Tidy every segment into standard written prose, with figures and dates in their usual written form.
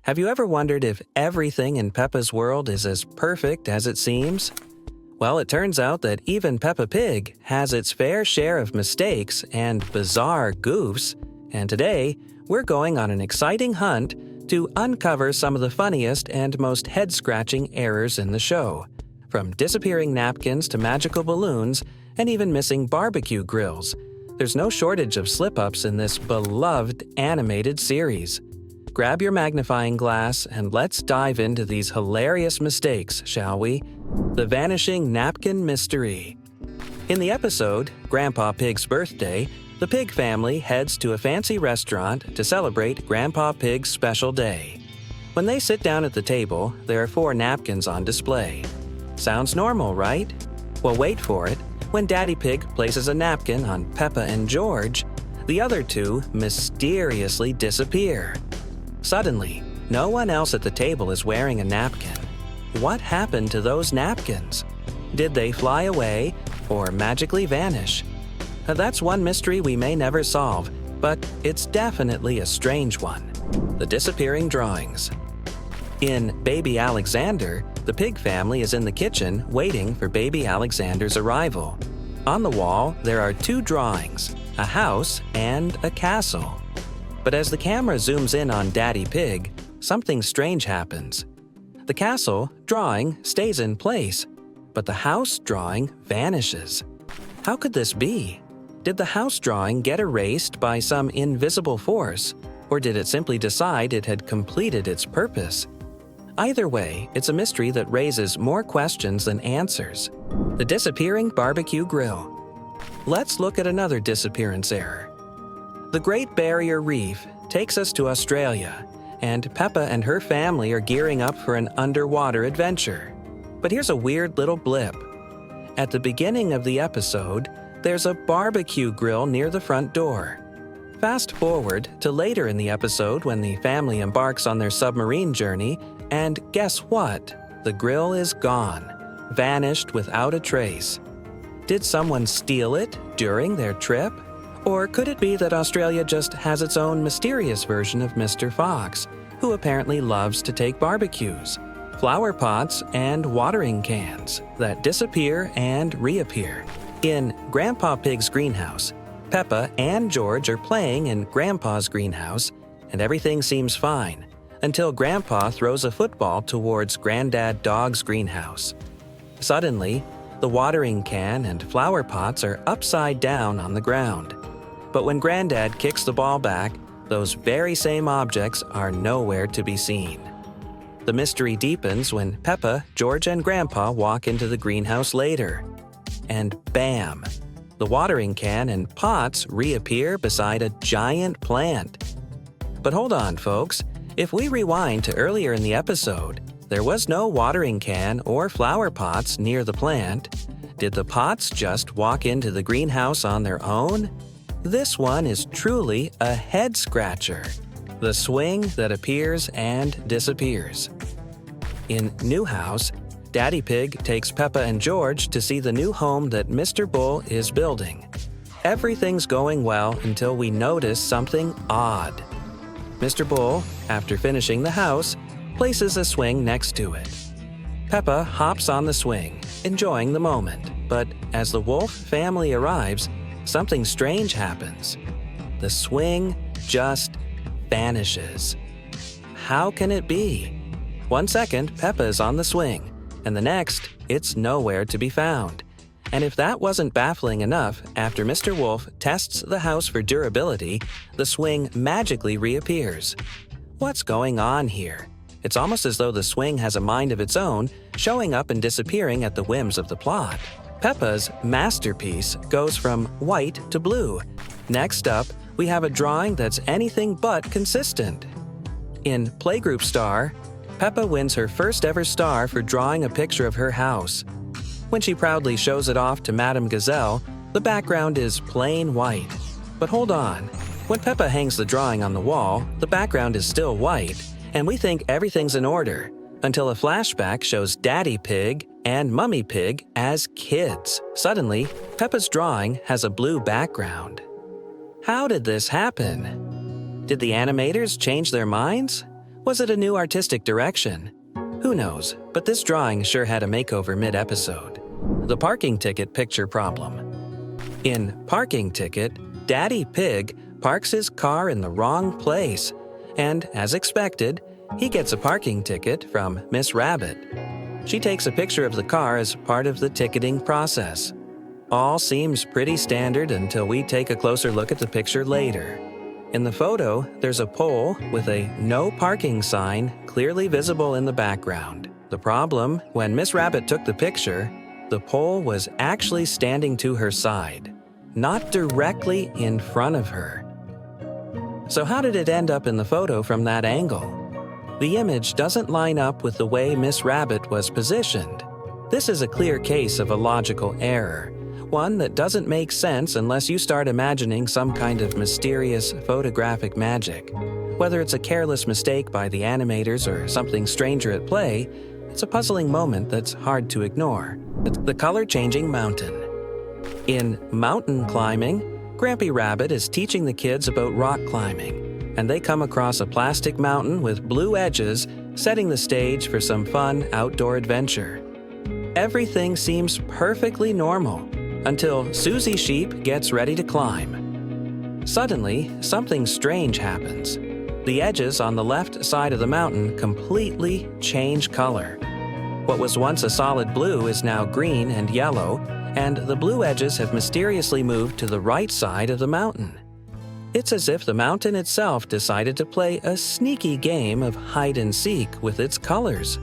Have you ever wondered if everything in Peppa's world is as perfect as it seems? Well, it turns out that even Peppa Pig has its fair share of mistakes and bizarre goofs, and today we're going on an exciting hunt to uncover some of the funniest and most head-scratching errors in the show, from disappearing napkins to magical balloons and even missing barbecue grills. There's no shortage of slip-ups in this beloved animated series. Grab your magnifying glass and let's dive into these hilarious mistakes, shall we? The Vanishing Napkin Mystery. In the episode, Grandpa Pig's Birthday, the Pig family heads to a fancy restaurant to celebrate Grandpa Pig's special day. When they sit down at the table, there are 4 napkins on display. Sounds normal, right? Well, wait for it. When Daddy Pig places a napkin on Peppa and George, the other 2 mysteriously disappear. Suddenly, no one else at the table is wearing a napkin. What happened to those napkins? Did they fly away or magically vanish? That's one mystery we may never solve, but it's definitely a strange one. The disappearing drawings. In Baby Alexander, the Pig family is in the kitchen waiting for Baby Alexander's arrival. On the wall, there are 2 drawings, a house and a castle. But as the camera zooms in on Daddy Pig, something strange happens. The castle drawing stays in place, but the house drawing vanishes. How could this be? Did the house drawing get erased by some invisible force, or did it simply decide it had completed its purpose? Either way, it's a mystery that raises more questions than answers. The disappearing barbecue grill. Let's look at another disappearance error. The Great Barrier Reef takes us to Australia, and Peppa and her family are gearing up for an underwater adventure. But here's a weird little blip. At the beginning of the episode, there's a barbecue grill near the front door. Fast forward to later in the episode when the family embarks on their submarine journey, and guess what? The grill is gone, vanished without a trace. Did someone steal it during their trip? Or could it be that Australia just has its own mysterious version of Mr. Fox, who apparently loves to take barbecues, flower pots, and watering cans that disappear and reappear? In Grandpa Pig's greenhouse, Peppa and George are playing in Grandpa's greenhouse, and everything seems fine, until Grandpa throws a football towards Granddad Dog's greenhouse. Suddenly, the watering can and flower pots are upside down on the ground. But when Granddad kicks the ball back, those very same objects are nowhere to be seen. The mystery deepens when Peppa, George, and Grandpa walk into the greenhouse later. And bam! The watering can and pots reappear beside a giant plant. But hold on, folks. If we rewind to earlier in the episode, there was no watering can or flower pots near the plant. Did the pots just walk into the greenhouse on their own? This one is truly a head-scratcher. The swing that appears and disappears. In New House, Daddy Pig takes Peppa and George to see the new home that Mr. Bull is building. Everything's going well until we notice something odd. Mr. Bull, after finishing the house, places a swing next to it. Peppa hops on the swing, enjoying the moment, but as the Wolf family arrives, something strange happens. The swing just vanishes. How can it be? 1 second, Peppa is on the swing, and the next, it's nowhere to be found. And if that wasn't baffling enough, after Mr. Wolf tests the house for durability, the swing magically reappears. What's going on here? It's almost as though the swing has a mind of its own, showing up and disappearing at the whims of the plot. Peppa's masterpiece goes from white to blue. Next up, we have a drawing that's anything but consistent. In Playgroup Star, Peppa wins her first ever star for drawing a picture of her house. When she proudly shows it off to Madame Gazelle, the background is plain white. But hold on, when Peppa hangs the drawing on the wall, the background is still white, and we think everything's in order, until a flashback shows Daddy Pig and Mummy Pig as kids. Suddenly, Peppa's drawing has a blue background. How did this happen? Did the animators change their minds? Was it a new artistic direction? Who knows, but this drawing sure had a makeover mid-episode. The parking ticket picture problem. In Parking Ticket, Daddy Pig parks his car in the wrong place, and, as expected, he gets a parking ticket from Miss Rabbit. She takes a picture of the car as part of the ticketing process. All seems pretty standard until we take a closer look at the picture later. In the photo, there's a pole with a no parking sign clearly visible in the background. The problem, when Miss Rabbit took the picture, the pole was actually standing to her side, not directly in front of her. So how did it end up in the photo from that angle? The image doesn't line up with the way Miss Rabbit was positioned. This is a clear case of a logical error, one that doesn't make sense unless you start imagining some kind of mysterious photographic magic. Whether it's a careless mistake by the animators or something stranger at play, it's a puzzling moment that's hard to ignore. It's the color-changing mountain. In Mountain Climbing, Grampy Rabbit is teaching the kids about rock climbing, and they come across a plastic mountain with blue edges, setting the stage for some fun outdoor adventure. Everything seems perfectly normal until Susie Sheep gets ready to climb. Suddenly, something strange happens. The edges on the left side of the mountain completely change color. What was once a solid blue is now green and yellow, and the blue edges have mysteriously moved to the right side of the mountain. It's as if the mountain itself decided to play a sneaky game of hide-and-seek with its colors.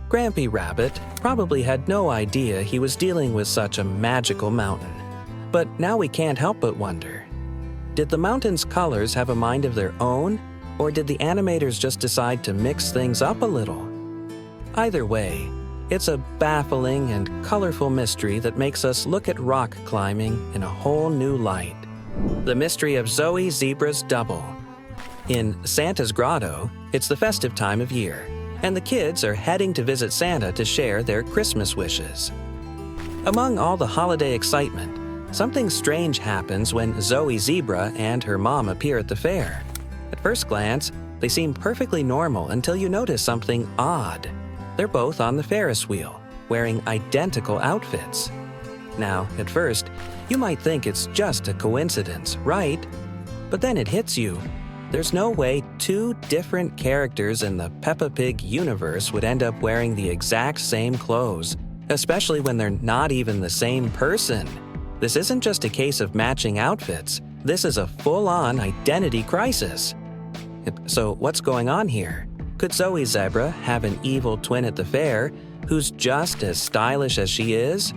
Grampy Rabbit probably had no idea he was dealing with such a magical mountain. But now we can't help but wonder, did the mountain's colors have a mind of their own, or did the animators just decide to mix things up a little? Either way, it's a baffling and colorful mystery that makes us look at rock climbing in a whole new light. The mystery of Zoe Zebra's double. In Santa's Grotto, it's the festive time of year, and the kids are heading to visit Santa to share their Christmas wishes. Among all the holiday excitement, something strange happens when Zoe Zebra and her mom appear at the fair. At first glance, they seem perfectly normal until you notice something odd. They're both on the Ferris wheel, wearing identical outfits. Now, at first, you might think it's just a coincidence, right? But then it hits you. There's no way two different characters in the Peppa Pig universe would end up wearing the exact same clothes, especially when they're not even the same person. This isn't just a case of matching outfits. This is a full-on identity crisis. So what's going on here? Could Zoe Zebra have an evil twin at the fair who's just as stylish as she is?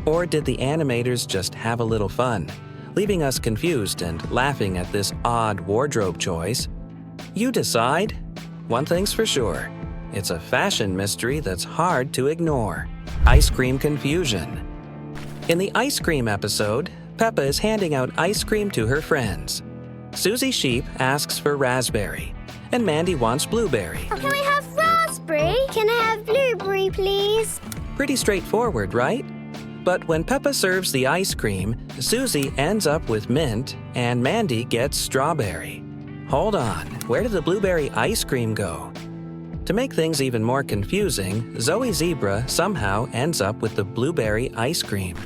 Or did the animators just have a little fun, leaving us confused and laughing at this odd wardrobe choice? You decide. One thing's for sure, it's a fashion mystery that's hard to ignore. Ice cream confusion. In the ice cream episode, Peppa is handing out ice cream to her friends. Susie Sheep asks for raspberry, and Mandy wants blueberry. Can we have raspberry? Can I have blueberry, please? Pretty straightforward, right? But when Peppa serves the ice cream, Susie ends up with mint and Mandy gets strawberry. Hold on, where did the blueberry ice cream go? To make things even more confusing, Zoe Zebra somehow ends up with the blueberry ice cream.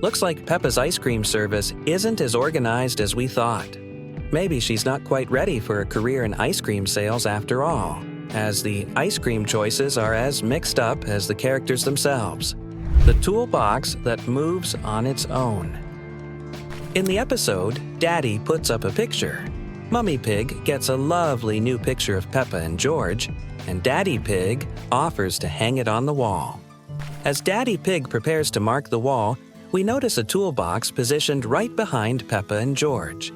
Looks like Peppa's ice cream service isn't as organized as we thought. Maybe she's not quite ready for a career in ice cream sales after all, as the ice cream choices are as mixed up as the characters themselves. The toolbox that moves on its own. In the episode, Daddy puts up a picture. Mummy Pig gets a lovely new picture of Peppa and George, and Daddy Pig offers to hang it on the wall. As Daddy Pig prepares to mark the wall, we notice a toolbox positioned right behind Peppa and George.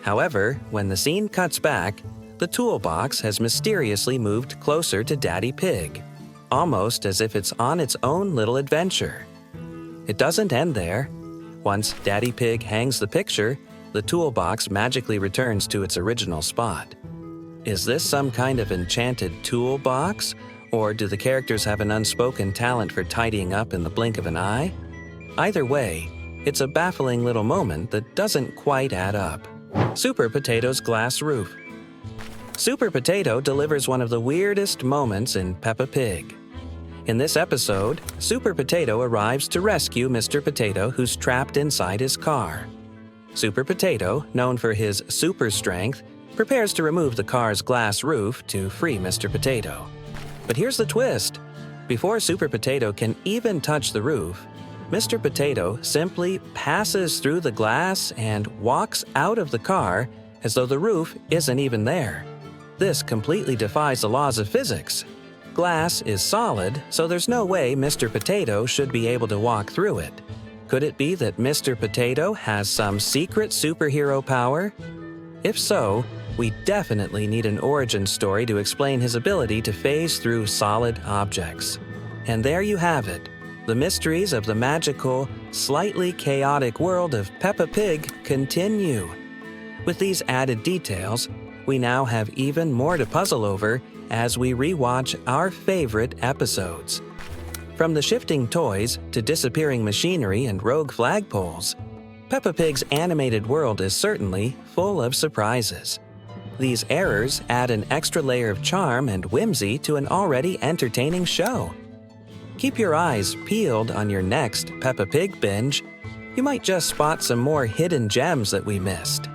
However, when the scene cuts back, the toolbox has mysteriously moved closer to Daddy Pig, almost as if it's on its own little adventure. It doesn't end there. Once Daddy Pig hangs the picture, the toolbox magically returns to its original spot. Is this some kind of enchanted toolbox, or do the characters have an unspoken talent for tidying up in the blink of an eye? Either way, it's a baffling little moment that doesn't quite add up. Super Potato's glass roof. Super Potato delivers one of the weirdest moments in Peppa Pig. In this episode, Super Potato arrives to rescue Mr. Potato, who's trapped inside his car. Super Potato, known for his super strength, prepares to remove the car's glass roof to free Mr. Potato. But here's the twist. Before Super Potato can even touch the roof, Mr. Potato simply passes through the glass and walks out of the car as though the roof isn't even there. This completely defies the laws of physics. Glass is solid, so there's no way Mr. Potato should be able to walk through it. Could it be that Mr. Potato has some secret superhero power? If so, we definitely need an origin story to explain his ability to phase through solid objects. And there you have it. The mysteries of the magical, slightly chaotic world of Peppa Pig continue. With these added details, we now have even more to puzzle over as we rewatch our favorite episodes. From the shifting toys to disappearing machinery and rogue flagpoles, Peppa Pig's animated world is certainly full of surprises. These errors add an extra layer of charm and whimsy to an already entertaining show. Keep your eyes peeled on your next Peppa Pig binge. You might just spot some more hidden gems that we missed.